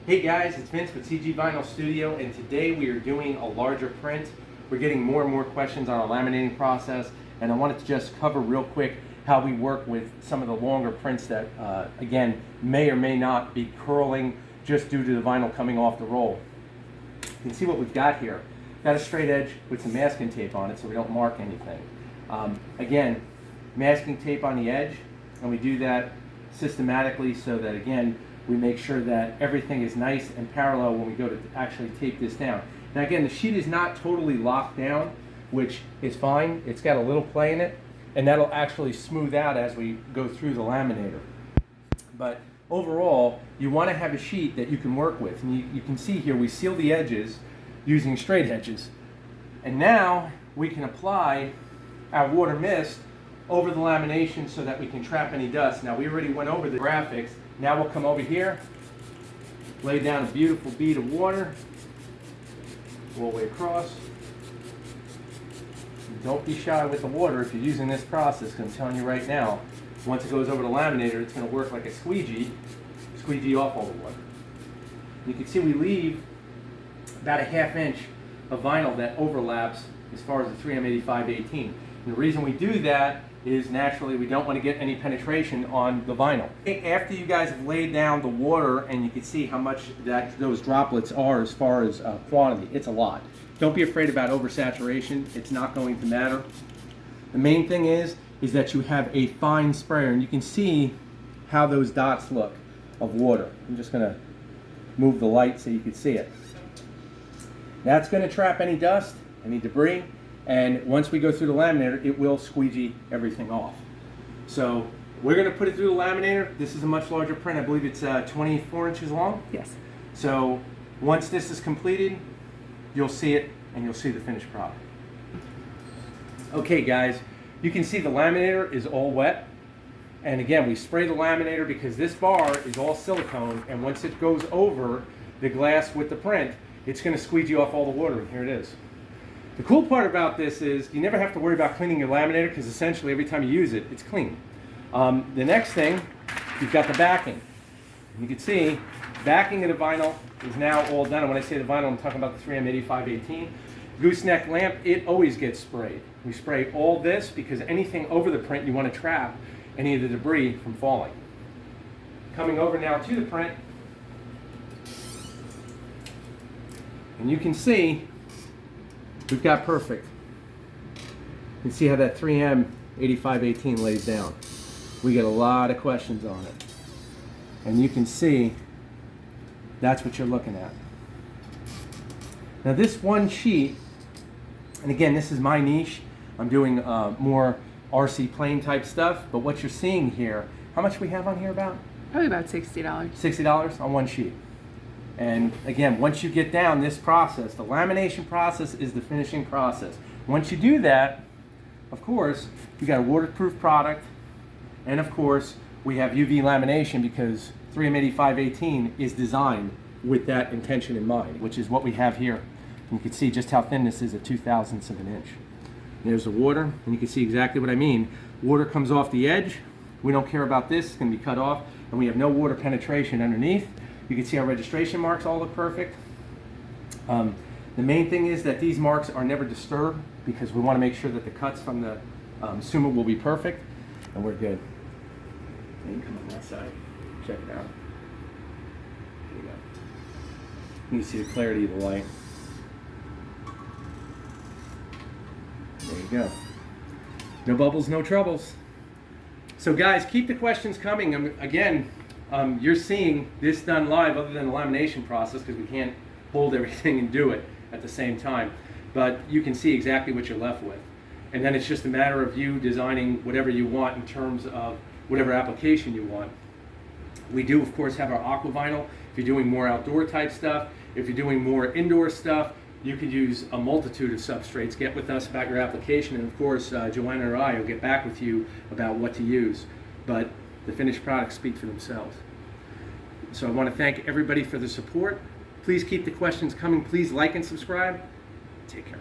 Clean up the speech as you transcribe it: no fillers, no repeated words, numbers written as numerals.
Hey guys, it's Vince with CG Vinyl Studio, and today we are doing a larger print. We're getting more and more questions on our laminating process, and I wanted to just cover real quick how we work with some of the longer prints that, again, may or may not be curling just due to the vinyl coming off the roll. You can see what we've got here. Got a straight edge with some masking tape on it so we don't mark anything. Again, masking tape on the edge, and we do that systematically so that, again, we make sure that everything is nice and parallel when we go to actually tape this down. Now again, the sheet is not totally locked down, which is fine. It's got a little play in it, and that'll actually smooth out as we go through the laminator. But overall, you want to have a sheet that you can work with. And you can see here, we seal the edges using straight edges. And now we can apply our water mist over the lamination so that we can trap any dust. Now we already went over the graphics. Now we'll come over here, lay down a beautiful bead of water all the way across. Don't be shy with the water if you're using this process, because I'm telling you right now, once it goes over the laminator, it's going to work like a squeegee off all the water. You can see we leave about a ½ inch of vinyl that overlaps as far as the 3M8518. And the reason we do that is naturally we don't want to get any penetration on the vinyl. After you guys have laid down the water and you can see how much those droplets are as far as quantity, it's a lot. Don't be afraid about oversaturation. It's not going to matter. The main thing is that you have a fine sprayer, and you can see how those dots look of water. I'm just going to move the light so you can see it. That's going to trap any dust, any debris. And once we go through the laminator, it will squeegee everything off. So we're going to put it through the laminator. This is a much larger print. I believe it's 24 inches long. Yes. So once this is completed, you'll see it and you'll see the finished product. Okay guys, you can see the laminator is all wet. And again, we spray the laminator because this bar is all silicone, and once it goes over the glass with the print, it's going to squeegee off all the water, and here it is. The cool part about this is you never have to worry about cleaning your laminator, because essentially every time you use it, it's clean. The next thing, you've got the backing. You can see backing of the vinyl is now all done. And when I say the vinyl, I'm talking about the 3M8518. Gooseneck lamp, it always gets sprayed. We spray all this because anything over the print, you want to trap any of the debris from falling. Coming over now to the print, and you can see we've got perfect. You can see how that 3M8518 lays down. We get a lot of questions on it. And you can see that's what you're looking at. Now this one sheet, and again, this is my niche. I'm doing more RC plane type stuff, but what you're seeing here, how much we have on here about? Probably about $60. $60 on one sheet. And again, once you get down this process, the lamination process is the finishing process. Once you do that, of course, you got a waterproof product, and of course, we have UV lamination because 3M8518 is designed with that intention in mind, which is what we have here. And you can see just how thin this is at 0.02 of an inch. There's the water, and you can see exactly what I mean. Water comes off the edge. We don't care about this, it's going to be cut off, and we have no water penetration underneath. You can see our registration marks all look perfect. The main thing is that these marks are never disturbed because we want to make sure that the cuts from the Suma will be perfect, and we're good. And you come on that side, check it out. There you go. You can see the clarity of the light. There you go. No bubbles, no troubles. So guys, keep the questions coming. Again, you're seeing this done live other than the lamination process because we can't hold everything and do it at the same time. But you can see exactly what you're left with. And then it's just a matter of you designing whatever you want in terms of whatever application you want. We do, of course, have our aqua vinyl. If you're doing more outdoor type stuff, if you're doing more indoor stuff, you could use a multitude of substrates. Get with us about your application, and of course, Joanna or I will get back with you about what to use. But the finished products speak for themselves. So I want to thank everybody for the support. Please keep the questions coming. Please like and subscribe. Take care.